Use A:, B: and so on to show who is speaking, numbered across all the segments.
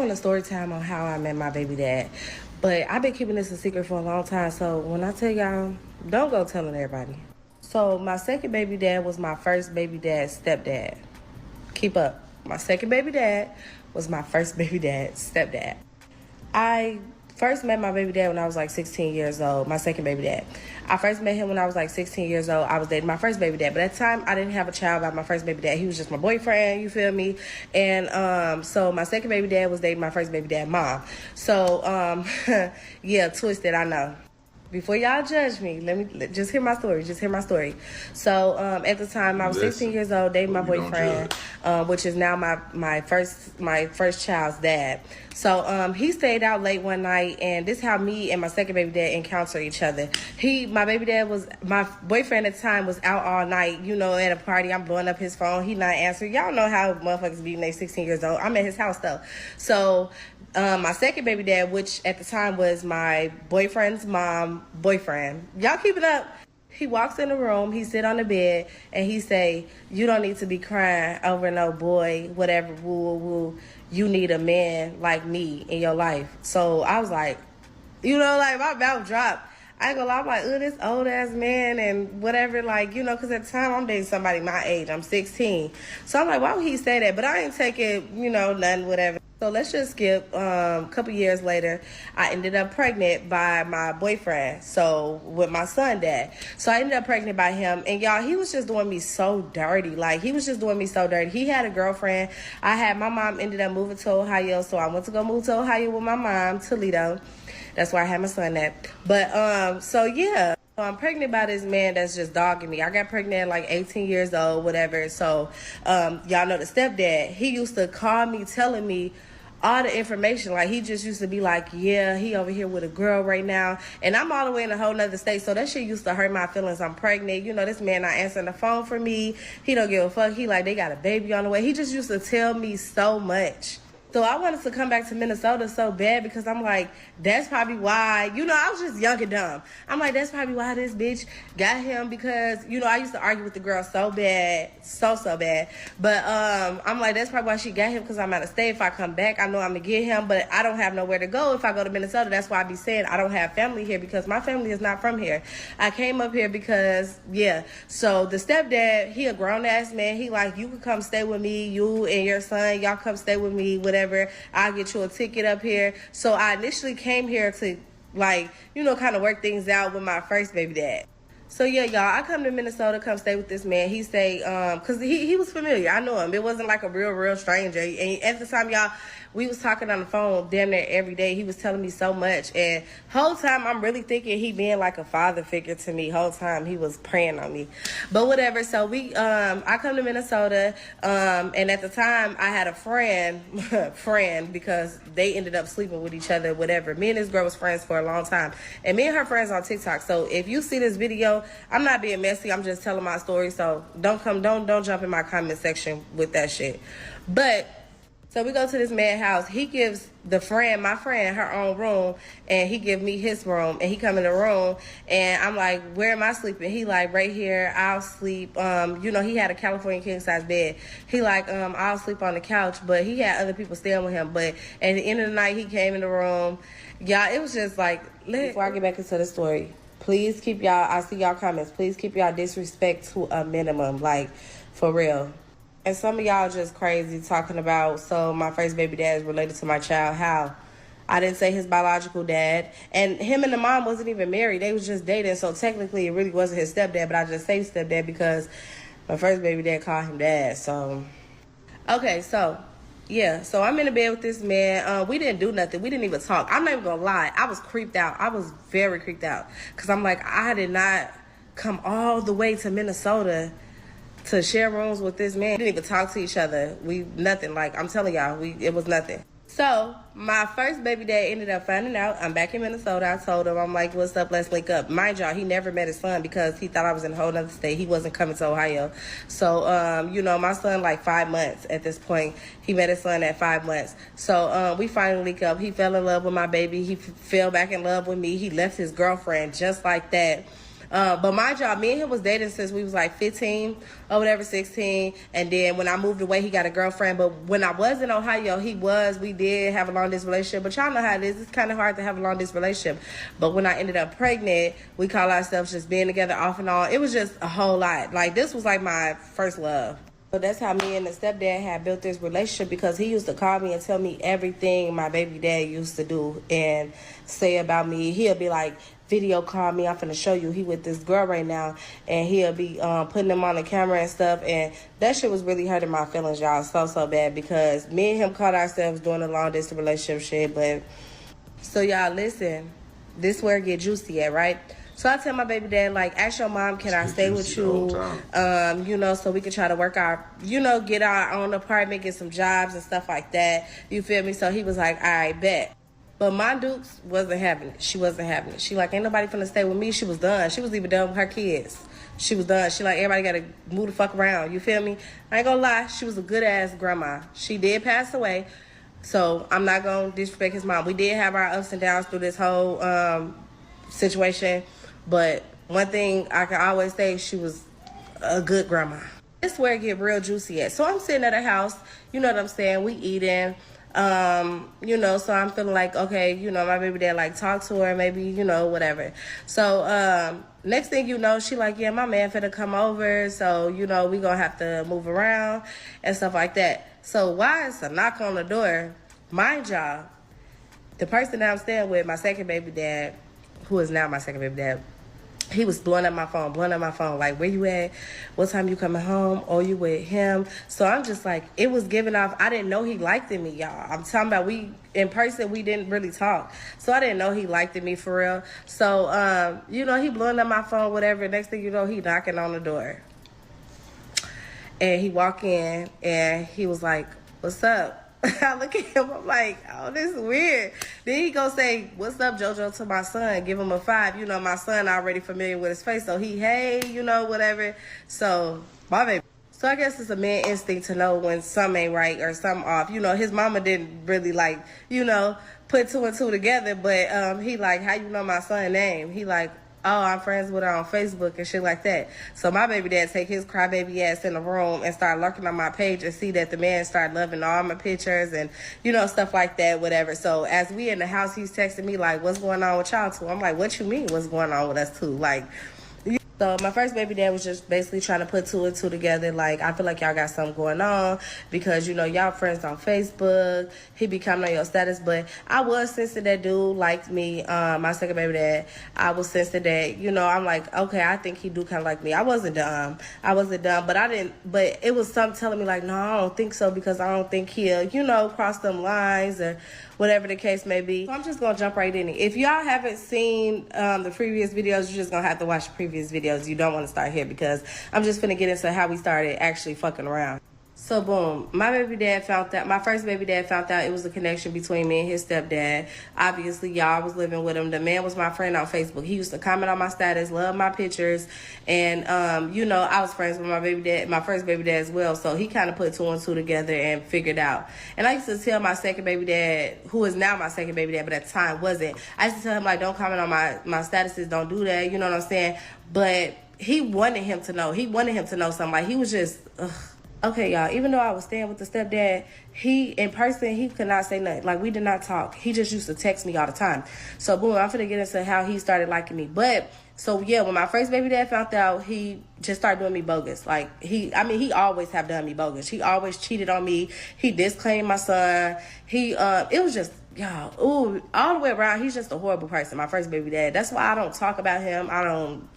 A: having a story time on how I met my baby dad. But I've been keeping this a secret for a long time. So when I tell y'all, don't go telling everybody. So my second baby dad was my first baby dad's stepdad. Keep up. My second baby dad was my first baby dad's stepdad. I first met my baby dad when I was like 16 years old, my second baby dad. I first met him when I was like 16 years old. I was dating my first baby dad. But at the time, I didn't have a child by my first baby dad. He was just my boyfriend, you feel me? And so my second baby dad was dating my first baby dad mom. So, yeah, twisted, I know. Before y'all judge me, just hear my story. Just hear my story. So at the time, I was 16 years old, dating my boyfriend, which is now my first child's dad. So he stayed out late one night, and this is how me and my second baby dad encountered each other. My boyfriend at the time was out all night, at a party. I'm blowing up his phone. He not answering. Y'all know how motherfuckers be when they 16 years old. I'm at his house though. So my second baby dad, which at the time was my boyfriend's mom boyfriend. Y'all keep it up. He walks in the room, he sit on the bed, and he say, "You don't need to be crying over no boy, whatever, woo, woo, woo. You need a man like me in your life." So I was like, my mouth dropped. I ain't gonna lie, I'm like, this old ass man and whatever, because at the time I'm dating somebody my age. I'm 16. So I'm like, why would he say that? But I ain't taking, nothing, whatever. So let's just skip. A couple years later, I ended up pregnant by my boyfriend. So with my son dad. So I ended up pregnant by him. And y'all, he was just doing me so dirty. He had a girlfriend. My mom ended up moving to Ohio. So I went to go move to Ohio with my mom, Toledo. That's where I had my son at. But, so yeah. I'm pregnant by this man that's just dogging me. I got pregnant at like 18 years old, whatever. So, y'all know the stepdad. He used to call me telling me all the information. Like, he just used to be like, yeah, he over here with a girl right now. And I'm all the way in a whole nother state. So that shit used to hurt my feelings. I'm pregnant. This man not answering the phone for me. He don't give a fuck. He like, they got a baby on the way. He just used to tell me so much. So I wanted to come back to Minnesota so bad because I'm like, that's probably why, I was just young and dumb. I'm like, that's probably why this bitch got him because, I used to argue with the girl so bad, so bad. But I'm like, that's probably why she got him because I'm out of state. If I come back, I know I'm going to get him, but I don't have nowhere to go if I go to Minnesota. That's why I be saying I don't have family here because my family is not from here. I came up here because, yeah. So the stepdad, he a grown-ass man. He like, you can come stay with me, you and your son, y'all come stay with me, whatever. I'll get you a ticket up here. So I initially came here to kind of work things out with my first baby dad. So yeah, y'all, I come to Minnesota, come stay with this man. He stayed, cause he was familiar. I knew him. It wasn't like a real stranger. And at the time, y'all, we was talking on the phone damn near every day. He was telling me so much. And whole time I'm really thinking he being like a father figure to me. Whole time he was praying on me. But whatever. So I come to Minnesota, and at the time I had a friend because they ended up sleeping with each other, whatever. Me and this girl was friends for a long time. And me and her friends on TikTok. So if you see this video, I'm not being messy. I'm just telling my story. So don't jump in my comment section with that shit. But so we go to this man's house. He gives my friend, her own room, and he give me his room. And he come in the room, and I'm like, where am I sleeping? He like, right here, I'll sleep. He had a California king size bed. He like, I'll sleep on the couch, but he had other people staying with him. But at the end of the night, he came in the room. Y'all, it was just like, before I get back into the story, please keep I see y'all comments. Please keep y'all disrespect to a minimum, like, for real. And some of y'all just crazy talking about, so my first baby dad is related to my child. How? I didn't say his biological dad. And him and the mom wasn't even married. They was just dating. So technically it really wasn't his stepdad, but I just say stepdad because my first baby dad called him dad. So, okay, so, yeah. So I'm in the bed with this man. We didn't do nothing. We didn't even talk. I'm not even going to lie. I was creeped out. I was very creeped out. Because I'm like, I did not come all the way to Minnesota to share rooms with this man. We didn't even talk to each other. Nothing. Like, I'm telling y'all, it was nothing. So my first baby dad ended up finding out I'm back in Minnesota. I told him, I'm like, what's up? Let's link up. Mind y'all, he never met his son because he thought I was in a whole other state. He wasn't coming to Ohio. So, my son, like 5 months at this point. He met his son at 5 months. So we finally link up. He fell in love with my baby. He fell back in love with me. He left his girlfriend just like that. But mind y'all, me and him was dating since we was like 15 or whatever, 16. And then when I moved away, he got a girlfriend. But when I was in Ohio, we did have a long distance relationship. But y'all know how it is. It's kind of hard to have a long distance relationship. But when I ended up pregnant, we call ourselves just being together off and on. It was just a whole lot. Like, this was like my first love. So that's how me and the stepdad had built this relationship, because he used to call me and tell me everything my baby dad used to do and say about me. He'll be like, video call me, I'm finna show you he with this girl right now, and he'll be putting them on the camera and stuff, and that shit was really hurting my feelings, y'all, so bad, because me and him caught ourselves doing a long distance relationship shit. But so y'all listen, this where it get juicy at, right? So I tell my baby dad, like, ask your mom, can I stay with you? You know, so we can try to work our, you know, get our own apartment, get some jobs and stuff like that. You feel me? So he was like, all right, bet. But my Dukes wasn't having it. She wasn't having it. She like, ain't nobody finna stay with me. She was done. She was even done with her kids. She was done. She like, everybody gotta move the fuck around. You feel me? I ain't gonna lie. She was a good ass grandma. She did pass away. So I'm not gonna disrespect his mom. We did have our ups and downs through this whole situation. But one thing I can always say, she was a good grandma. This is where it get real juicy at. So I'm sitting at a house, you know what I'm saying? We eating, you know, so I'm feeling like, okay, you know, my baby dad like talk to her, maybe, you know, whatever. So next thing you know, she like, yeah, my man finna come over, so, you know, we gonna have to move around and stuff like that. So why is a knock on the door? Mind y'all, the person that I'm staying with, my second baby dad, who is now my second baby dad, he was blowing up my phone, like, where you at? What time you coming home? Oh, you with him? So I'm just like, it was giving off, I didn't know he liked me, y'all. I'm talking about, in person, we didn't really talk. So I didn't know he liked me for real. So, you know, he blowing up my phone, whatever. Next thing you know, he knocking on the door. And he walk in, and he was like, what's up? I look at him, I'm like, oh, this is weird. Then he go say, what's up, JoJo, to my son, give him a 5. You know, my son already familiar with his face, so he, hey, you know, whatever. So, my baby. So I guess it's a man instinct to know when something ain't right or something off. You know, his mama didn't really, like, you know, put 2 and 2 together, but he like, how you know my son's name? He like, oh, I'm friends with her on Facebook and shit like that. So my baby dad take his crybaby ass in the room and start lurking on my page and see that the man start loving all my pictures and, you know, stuff like that, whatever. So as we in the house, he's texting me like, what's going on with y'all two? I'm like, what you mean what's going on with us two? Like, so my first baby dad was just basically trying to put 2 and 2 together. Like, I feel like y'all got something going on because, you know, y'all friends on Facebook. He be commenting on your status. But I was sensing that dude liked me, my second baby dad. I was sensing that, you know, I'm like, okay, I think he do kind of like me. I wasn't dumb. But it was something telling me like, no, I don't think so, because I don't think he'll, you know, cross them lines or whatever the case may be. So I'm just going to jump right in it. If y'all haven't seen the previous videos, you're just going to have to watch the previous videos. You don't want to start here, because I'm just finna get into how we started actually fucking around. So boom, my baby dad found out, my first baby dad found out it was a connection between me and his stepdad. Obviously, y'all was living with him. The man was my friend on Facebook. He used to comment on my status, love my pictures, and you know, I was friends with my baby dad, my first baby dad as well. So he kind of put 2 and 2 together and figured out. And I used to tell my second baby dad, who is now my second baby dad, but at the time wasn't. I used to tell him like, don't comment on my statuses, don't do that. You know what I'm saying? But he wanted him to know. He wanted him to know something. Like, he was just, ugh. Okay, y'all, even though I was staying with the stepdad, he, in person, he could not say nothing. Like, we did not talk. He just used to text me all the time. So, boom, I'm finna get into how he started liking me. But, so, yeah, when my first baby dad found out, he just started doing me bogus. Like, he always have done me bogus. He always cheated on me. He disclaimed my son. It was just, y'all, ooh, all the way around, he's just a horrible person, my first baby dad. That's why I don't talk about him. I don't,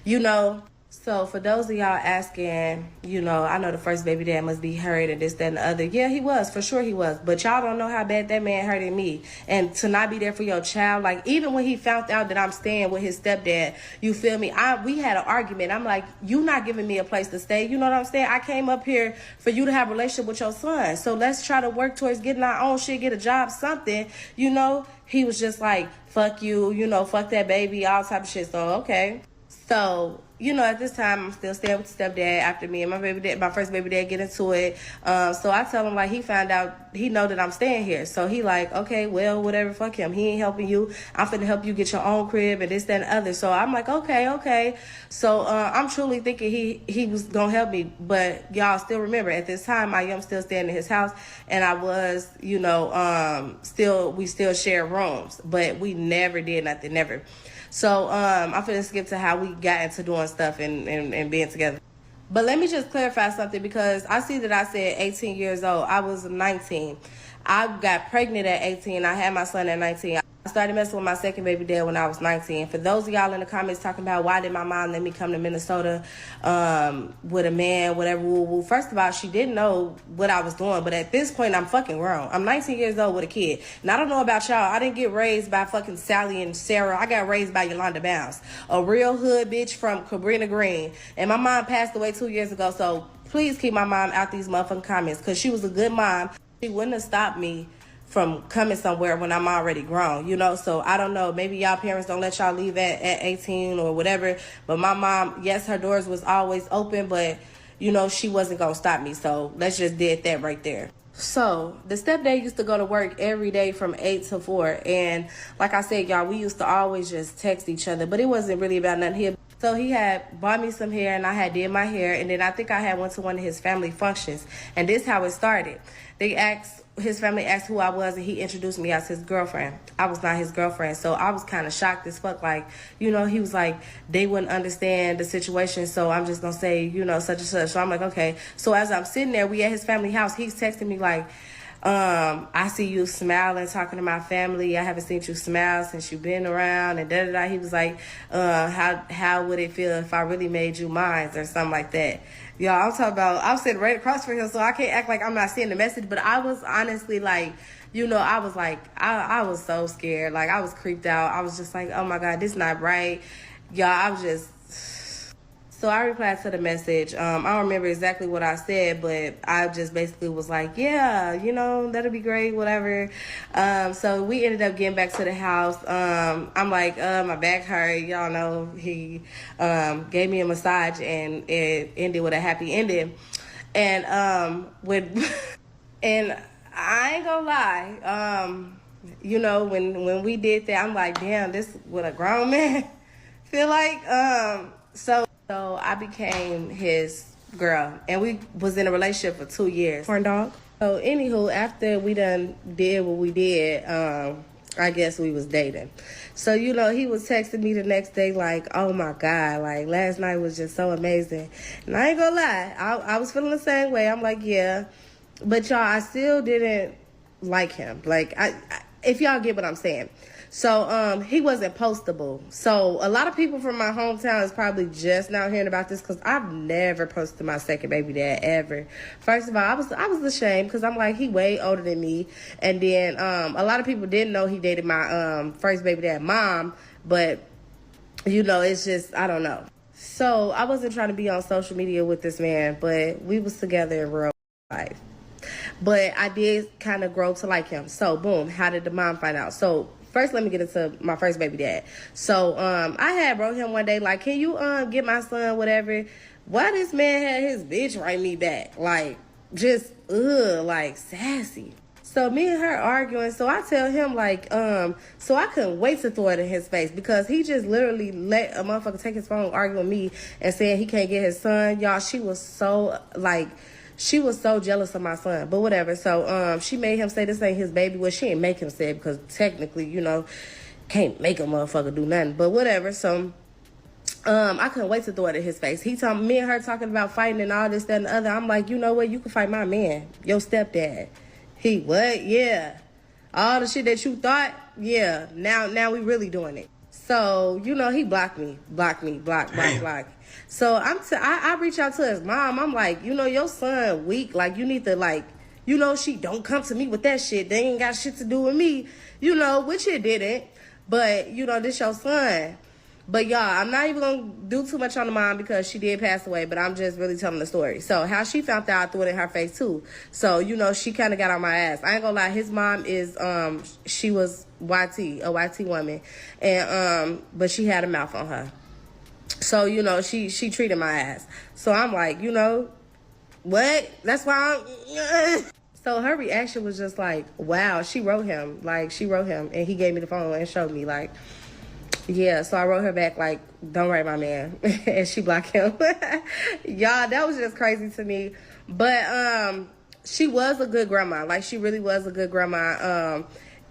A: you know. So for those of y'all asking, you know, I know the first baby dad must be hurt and this, that, and the other. Yeah, he was. For sure he was. But y'all don't know how bad that man hurted me. And to not be there for your child, like, even when he found out that I'm staying with his stepdad, you feel me? We had an argument. I'm like, you not giving me a place to stay. You know what I'm saying? I came up here for you to have a relationship with your son. So let's try to work towards getting our own shit, get a job, something, you know? He was just like, fuck you, you know, fuck that baby, all type of shit. So, okay. So you know, at this time, I'm still staying with stepdad after me and my first baby dad get into it. So I tell him, like, he found out, he know that I'm staying here. So he like, okay, well, whatever, fuck him. He ain't helping you. I'm finna help you get your own crib and this, that, and the other. So I'm like, okay. So I'm truly thinking he was gonna help me. But y'all still remember, at this time, I am still staying in his house. And I was, you know, we still share rooms. But we never did nothing, never. So I'm finna skip to how we got into doing stuff and being together. But let me just clarify something, because I see that I said 18 years old. I was 19. I got pregnant at 18. I had my son at 19. I started messing with my second baby dad when I was 19. For those of y'all in the comments talking about why did my mom let me come to Minnesota with a man, whatever, woo. First of all, she didn't know what I was doing. But at this point, I'm fucking grown. I'm 19 years old with a kid. And I don't know about y'all. I didn't get raised by fucking Sally and Sarah. I got raised by Yolanda Bounds, a real hood bitch from Cabrini Green. And my mom passed away 2 years ago. So please keep my mom out these motherfucking comments, because she was a good mom. She wouldn't have stopped me from coming somewhere when I'm already grown, you know? So I don't know, maybe y'all parents don't let y'all leave at 18 or whatever, but my mom, yes, her doors was always open, but you know, she wasn't gonna stop me. So let's just did that right there. So the stepdad used to go to work every day from 8 to 4. And like I said, y'all, we used to always just text each other, but it wasn't really about nothing here. So he had bought me some hair, and I had did my hair, and then I think I had went to one of his family functions, and this how it started. His family asked who I was, and he introduced me as his girlfriend. I was not his girlfriend, so I was kind of shocked as fuck. Like, you know, he was like, they wouldn't understand the situation, so I'm just gonna say, you know, such and such. So I'm like, okay. So as I'm sitting there, we at his family house, he's texting me like, I see you smiling, talking to my family. I haven't seen you smile since you've been around, and da-da-da. He was like, how would it feel if I really made you mine, or something like that. Y'all, I'm talking about, I'm sitting right across from him, so I can't act like I'm not seeing the message, but I was honestly like, you know, I was like, I was so scared. Like, I was creeped out. I was just like, oh my God, this not right. Y'all, I was just... So I replied to the message. I don't remember exactly what I said, but I just basically was like, yeah, you know, that'll be great, whatever. So we ended up getting back to the house. I'm like, my back hurt. Y'all know he gave me a massage, and it ended with a happy ending. And and I ain't gonna lie, you know, when we did that, I'm like, damn, this what a grown man feel like. So I became his girl, and we was in a relationship for 2 years. Corn dog. So anywho, after we done did what we did, I guess we was dating. So, you know, he was texting me the next day like, oh my God, like last night was just so amazing. And I ain't gonna lie, I was feeling the same way. I'm like, yeah. But y'all, I still didn't like him. Like, if y'all get what I'm saying. So he wasn't postable. So a lot of people from my hometown is probably just now hearing about this, because I've never posted my second baby dad ever. First of all, I was ashamed, because I'm like, he way older than me. And then a lot of people didn't know he dated my first baby dad mom, but you know, it's just, I don't know. So I wasn't trying to be on social media with this man, but we was together in real life. But I did kind of grow to like him. So boom, how did the mom find out? So first, let me get into my first baby dad. So I had wrote him one day like, can you get my son whatever? Why this man had his bitch write me back? Like, just like sassy. So me and her arguing. So I tell him like, so I couldn't wait to throw it in his face, because he just literally let a motherfucker take his phone, argue with me, and saying he can't get his son. Y'all, she was so like, she was so jealous of my son, but whatever. So she made him say this ain't his baby. Well, she didn't make him say it, because technically, you know, can't make a motherfucker do nothing, but whatever. So I couldn't wait to throw it in his face. He told me and her talking about fighting and all this, that, and the other. I'm like, you know what? You can fight my man, your stepdad. He what? Yeah. All the shit that you thought, yeah. Now we really doing it. So, you know, he blocked me. Block. So I reach out to his mom. I'm like, you know, your son weak. Like, you need to, like, you know, she don't come to me with that shit. They ain't got shit to do with me, you know, which it didn't. But, you know, this your son. But, y'all, I'm not even going to do too much on the mom, because she did pass away. But I'm just really telling the story. So, how she found out, I threw it in her face, too. So, you know, she kind of got on my ass. I ain't going to lie. His mom is, she was YT, a YT woman. And, but she had a mouth on her. So, you know, she treated my ass. So I'm like, you know, what? That's why I'm... So her reaction was just like, wow, she wrote him. Like, she wrote him, and he gave me the phone and showed me, like, yeah. So I wrote her back, like, don't write my man. And she blocked him. Y'all, that was just crazy to me. But she was a good grandma. Like, she really was a good grandma.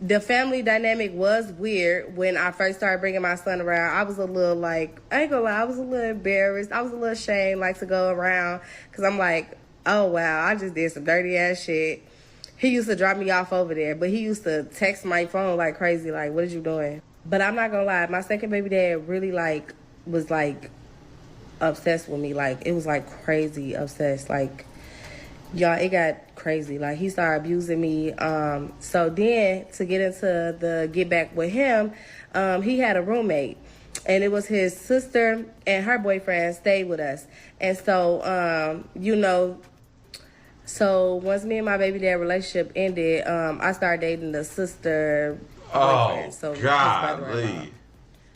A: The family dynamic was weird when I first started bringing my son around. I was a little, like, I ain't gonna lie, I was a little embarrassed. I was a little ashamed, like, to go around, because I'm like, oh, wow, I just did some dirty ass shit. He used to drop me off over there, but he used to text my phone like crazy, like, what is you doing? But I'm not gonna lie, my second baby dad really, like, was, like, obsessed with me. Like, it was, like, crazy obsessed. Like, y'all, it got crazy. Like, he started abusing me. So then, to get into the get back with him, he had a roommate. And it was his sister and her boyfriend stayed with us. And so, you know, so once me and my baby dad relationship ended, I started dating the sister boyfriend. So his brother-in-law.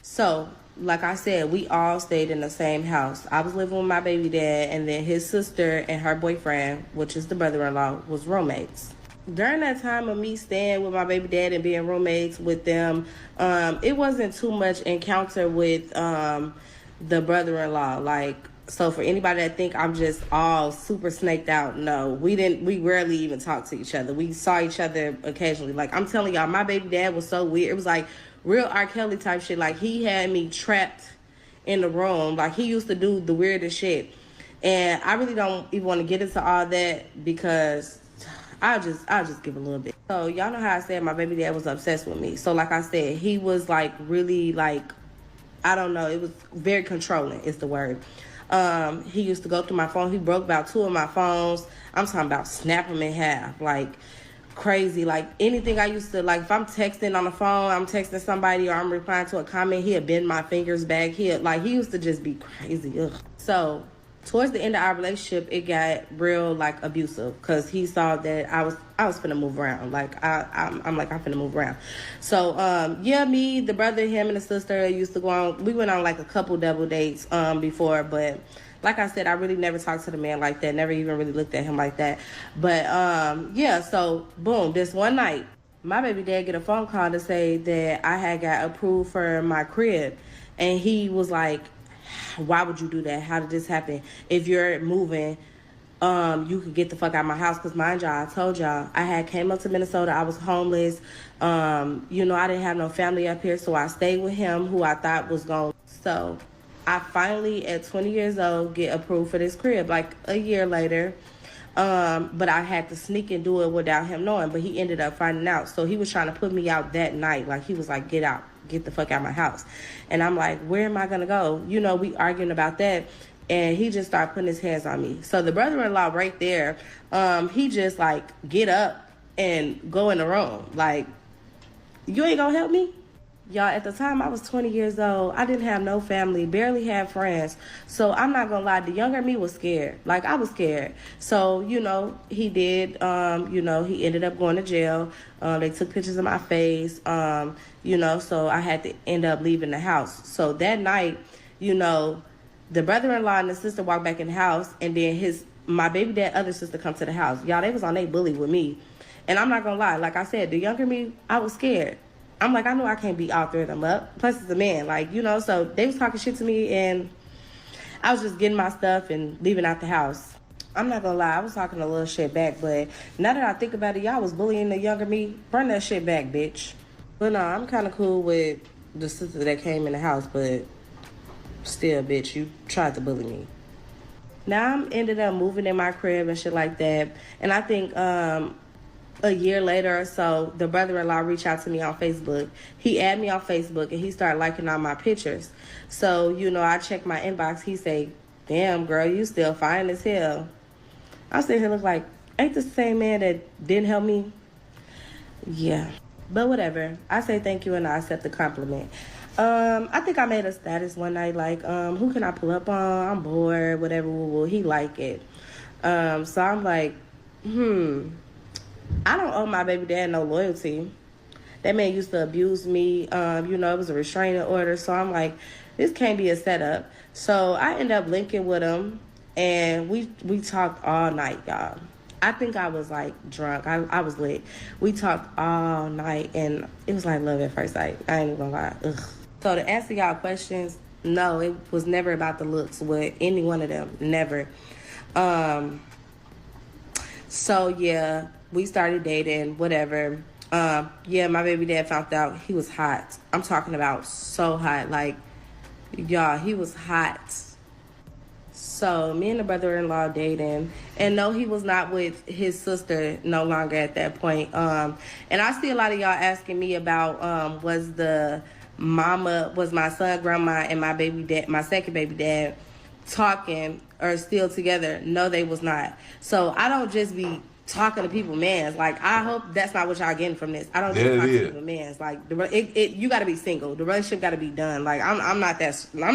A: So, like I said, we all stayed in the same house. I was living with my baby dad, and then his sister and her boyfriend, which is the brother-in-law, was roommates. During that time of me staying with my baby dad and being roommates with them, it wasn't too much encounter with the brother-in-law. Like, so for anybody that think I'm just all super snaked out, no, we rarely even talk to each other. We saw each other occasionally. Like, I'm telling y'all, my baby dad was so weird. It was like real R. Kelly type shit. Like, he had me trapped in the room. Like, he used to do the weirdest shit. And I really don't even want to get into all that because I'll just give a little bit. So y'all know how I said my baby dad was obsessed with me. So like I said, he was like really like, I don't know, it was very controlling is the word. He used to go through my phone. He broke about 2 of my phones. I'm talking about snap them in half, like crazy. Like anything I used to, like if I'm texting on the phone, I'm texting somebody or I'm replying to a comment, he'd bend my fingers back. He used to just be crazy. Ugh. So towards the end of our relationship, it got real like abusive because he saw that I was finna move around. Like I'm finna move around. So yeah, me, the brother, him, and the sister used to go on. We went on like a couple double dates before, but like I said, I really never talked to the man like that. Never even really looked at him like that. But yeah, so boom, this one night, my baby dad get a phone call to say that I had got approved for my crib, and he was like, why would you do that? How did this happen? If you're moving, you could get the fuck out of my house. Because mind y'all, I told y'all, I had came up to Minnesota. I was homeless. You know, I didn't have no family up here. So I stayed with him, who I thought was going. So I finally, at 20 years old, get approved for this crib. Like a year later. But I had to sneak and do it without him knowing. But he ended up finding out. So he was trying to put me out that night. Like, he was like, get out. Get the fuck out of my house. And I'm like, where am I going to go? You know, we arguing about that. And he just started putting his hands on me. So the brother-in-law right there, he just like, get up and go in the room. Like, you ain't going to help me? Y'all, at the time, I was 20 years old. I didn't have no family, barely had friends. So I'm not going to lie, the younger me was scared. Like, I was scared. So, you know, he did, you know, he ended up going to jail. They took pictures of my face, you know, so I had to end up leaving the house. So that night, you know, the brother-in-law and the sister walked back in the house, and then my baby dad, other sister come to the house. Y'all, they was on their bully with me. And I'm not going to lie, like I said, the younger me, I was scared. I'm like, I know I can't beat all 3 of them up. Plus, it's a man. Like, you know, so they was talking shit to me, and I was just getting my stuff and leaving out the house. I'm not gonna lie, I was talking a little shit back, but now that I think about it, y'all was bullying the younger me. Bring that shit back, bitch. But no, I'm kind of cool with the sister that came in the house, but still, bitch, you tried to bully me. Now I'm ended up moving in my crib and shit like that, and I think a year later or so, the brother-in-law reached out to me on Facebook. He added me on Facebook, and he started liking all my pictures. So, you know, I checked my inbox. He say, damn, girl, you still fine as hell. I sit here look like, ain't this the same man that didn't help me? Yeah. But whatever. I say thank you, and I accept the compliment. I think I made a status one night, like, who can I pull up on? I'm bored, whatever. Will he like it? So I'm like, I don't owe my baby dad no loyalty. That man used to abuse me. You know, it was a restraining order. So I'm like, this can't be a setup. So I ended up linking with him, and we talked all night, y'all. I think I was like drunk. I was lit. We talked all night, and it was like love at first sight. I ain't even gonna lie. Ugh. So to answer y'all questions, no, it was never about the looks with any one of them. Never. So yeah, we started dating, whatever. Yeah, my baby dad found out he was hot. I'm talking about so hot. Like, y'all, he was hot. So me and the brother-in-law dating, and no, he was not with his sister no longer at that point. And I see a lot of y'all asking me about was my son, grandma, and my baby dad, my second baby dad, talking or still together? No, they was not. So I don't just be talking to people mans. Like, I hope that's not what y'all getting from this. I don't just talk to people mans. Like, you got to be single. The relationship got to be done. Like, I'm not that swine.